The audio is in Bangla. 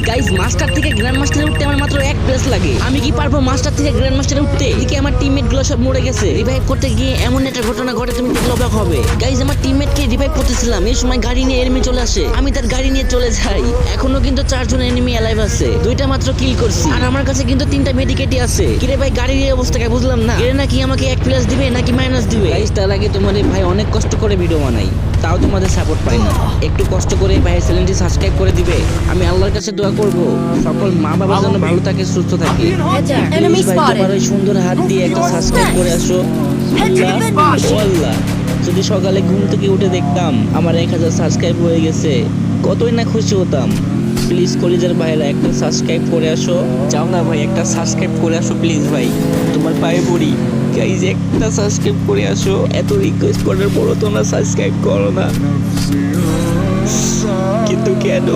গাইস মাস্টার থেকে গ্র্যান্ড মাস্টারে উঠতে আমার মাত্র 1 প্লেস লাগে। আমি কি পারবো মাস্টার থেকে গ্র্যান্ড মাস্টারে উঠতে? এদিকে আমার টিমমেট গুলো সব মরে গেছে। রিভাইভ করতে গিয়ে এমন একটা ঘটনা ঘটে তুমি দেখলে অবাক হবে। গাইস আমার টিমমেট কে রিভাইভ করতেছিলাম, এই সময় গাড়ি নিয়ে এনিমি চলে আসে। আমি তার গাড়ি নিয়ে চলে যাই। এখনো কিন্তু 4 জন এনিমি অ্যালাইভ আছে, 2টা মাত্র কিল করছি। আর আমার কাছে কিন্তু 3টা মেডিকেটই আছে। কিরে ভাই গাড়ির এই অবস্থা কে বুঝলাম না। এর নাকি আমাকে 1 প্লাস দিবে নাকি মাইনাস দিবে? গাইস তার আগে তোমাদের ভাই অনেক কষ্ট করে ভিডিও বানাই, তাও তোমাদের সাপোর্ট পাই না। একটু কষ্ট করে ভাইয়ের চ্যানেলটি সাবস্ক্রাইব করে দিবে। আমি আল্লাহর কাছে দোয়া করব সকল মা বাবার জন্য ভালো থাকে, সুস্থ থাকে। Enemy ভাই তোমার spotted. ওই সুন্দর হাত দিয়ে একটা সাবস্ক্রাইব করে আসো। আল্লাহ ও আল্লাহ, যদি সকালে ঘুম থেকে উঠে দেখতাম আমার 1000 সাবস্ক্রাইব হয়ে গেছে, কতই না খুশি হতাম। প্লিজ কলিজার ভাইরা একটা সাবস্ক্রাইব করে আসো। যাও না ভাই, একটা সাবস্ক্রাইব করে আসো প্লিজ ভাই, তোমার পায়ে পড়ি। গাইজ একটা সাবস্ক্রাইব করে আসো। এত রিকোয়েস্ট করার পরও তোমরা সাবস্ক্রাইব করো না, কিন্তু কেন?